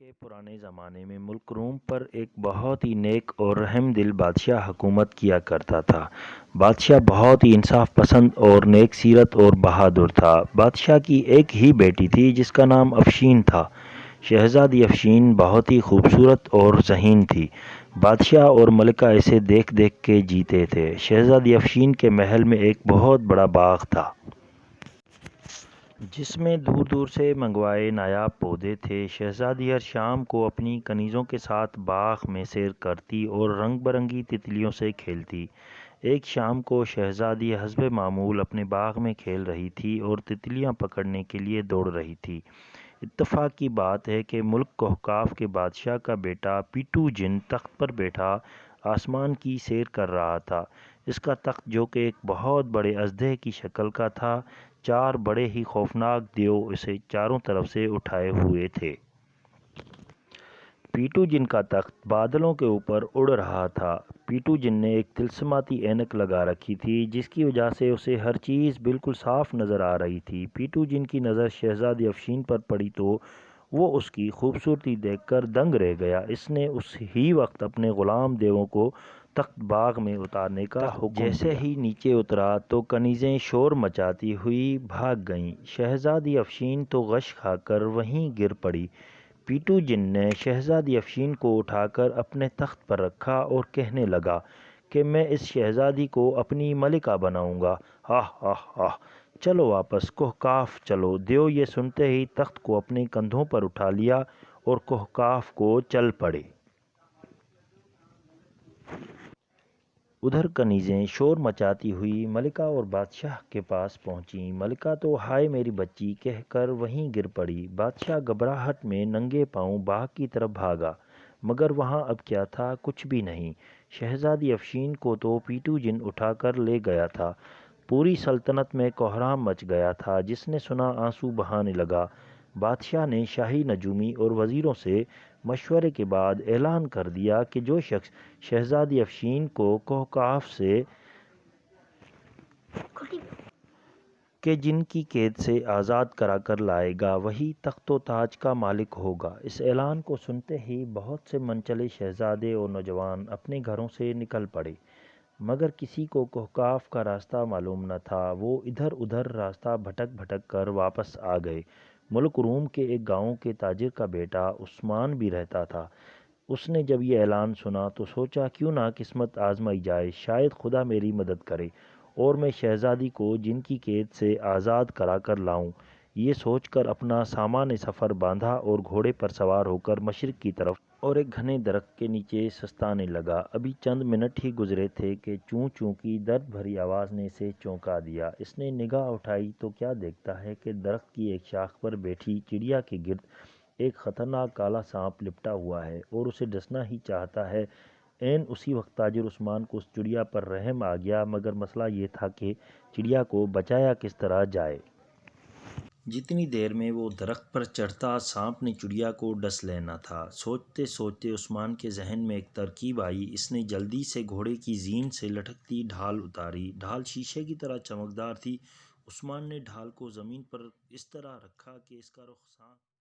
کے پرانے زمانے میں ملک روم پر ایک بہت ہی نیک اور رحم دل بادشاہ حکومت کیا کرتا تھا۔ بادشاہ بہت ہی انصاف پسند اور نیک سیرت اور بہادر تھا۔ بادشاہ کی ایک ہی بیٹی تھی جس کا نام افشین تھا۔ شہزادی افشین بہت ہی خوبصورت اور ذہین تھی۔ بادشاہ اور ملکہ اسے دیکھ دیکھ کے جیتے تھے۔ شہزادی افشین کے محل میں ایک بہت بڑا باغ تھا، جس میں دور دور سے منگوائے نایاب پودے تھے۔ شہزادی ہر شام کو اپنی کنیزوں کے ساتھ باغ میں سیر کرتی اور رنگ برنگی تتلیوں سے کھیلتی۔ ایک شام کو شہزادی حسب معمول اپنے باغ میں کھیل رہی تھی اور تتلیاں پکڑنے کے لیے دوڑ رہی تھی۔ اتفاق کی بات ہے کہ ملک کوہقاف کے بادشاہ کا بیٹا پیٹو جن تخت پر بیٹھا آسمان کی سیر کر رہا تھا۔ اس کا تخت، جو کہ ایک بہت بڑے اژدہے کی شکل کا تھا، چار بڑے ہی خوفناک دیو اسے چاروں طرف سے اٹھائے ہوئے تھے۔ پیٹو جن کا تخت بادلوں کے اوپر اڑ رہا تھا۔ پیٹو جن نے ایک طلسماتی اینک لگا رکھی تھی، جس کی وجہ سے اسے ہر چیز بالکل صاف نظر آ رہی تھی۔ پیٹو جن کی نظر شہزادی افشین پر پڑی تو وہ اس کی خوبصورتی دیکھ کر دنگ رہ گیا۔ اس نے اس ہی وقت اپنے غلام دیووں کو تخت باغ میں اتارنے کا حکم دیا۔ جیسے ہی نیچے اترا تو کنیزیں شور مچاتی ہوئی بھاگ گئیں۔ شہزادی افشین تو غش کھا کر وہیں گر پڑی۔ پیٹو جن نے شہزادی افشین کو اٹھا کر اپنے تخت پر رکھا اور کہنے لگا کہ میں اس شہزادی کو اپنی ملکہ بناؤں گا۔ آہ آہ آہ! چلو واپس کوہقاف چلو۔ دیو یہ سنتے ہی تخت کو اپنے کندھوں پر اٹھا لیا اور کوہقاف کو چل پڑے۔ ادھر کنیزیں شور مچاتی ہوئی ملکہ اور بادشاہ کے پاس پہنچیں۔ ملکہ تو ہائے میری بچی کہہ کر وہیں گر پڑی۔ بادشاہ گھبراہٹ میں ننگے پاؤں باغ کی طرف بھاگا، مگر وہاں اب کیا تھا؟ کچھ بھی نہیں۔ شہزادی افشین کو تو پیٹو جن اٹھا کر لے گیا تھا۔ پوری سلطنت میں کوہرام مچ گیا تھا۔ جس نے سنا آنسو بہانے لگا۔ بادشاہ نے شاہی نجومی اور وزیروں سے مشورے کے بعد اعلان کر دیا کہ جو شخص شہزادی افشین کو کوہقاف سے کہ جن کی قید سے آزاد کرا کر لائے گا، وہی تخت و تاج کا مالک ہوگا۔ اس اعلان کو سنتے ہی بہت سے منچلے شہزادے اور نوجوان اپنے گھروں سے نکل پڑے، مگر کسی کو کوہقاف کا راستہ معلوم نہ تھا۔ وہ ادھر ادھر راستہ بھٹک بھٹک کر واپس آ گئے۔ ملک روم کے ایک گاؤں کے تاجر کا بیٹا عثمان بھی رہتا تھا۔ اس نے جب یہ اعلان سنا تو سوچا کیوں نہ قسمت آزمائی جائے، شاید خدا میری مدد کرے اور میں شہزادی کو جن کی قید سے آزاد کرا کر لاؤں۔ یہ سوچ کر اپنا سامان سفر باندھا اور گھوڑے پر سوار ہو کر مشرق کی طرف اور ایک گھنے درخت کے نیچے سستانے لگا۔ ابھی چند منٹ ہی گزرے تھے کہ چوں چوں کی درد بھری آواز نے اسے چونکا دیا۔ اس نے نگاہ اٹھائی تو کیا دیکھتا ہے کہ درخت کی ایک شاخ پر بیٹھی چڑیا کے گرد ایک خطرناک کالا سانپ لپٹا ہوا ہے اور اسے ڈسنا ہی چاہتا ہے۔ عین اسی وقت تاجر عثمان کو اس چڑیا پر رحم آ گیا، مگر مسئلہ یہ تھا کہ چڑیا کو بچایا کس طرح جائے۔ جتنی دیر میں وہ درخت پر چڑھتا، سانپ نے چڑیا کو ڈس لینا تھا۔ سوچتے سوچتے عثمان کے ذہن میں ایک ترکیب آئی۔ اس نے جلدی سے گھوڑے کی زین سے لٹکتی ڈھال اتاری۔ ڈھال شیشے کی طرح چمکدار تھی۔ عثمان نے ڈھال کو زمین پر اس طرح رکھا کہ اس کا رخ سانپ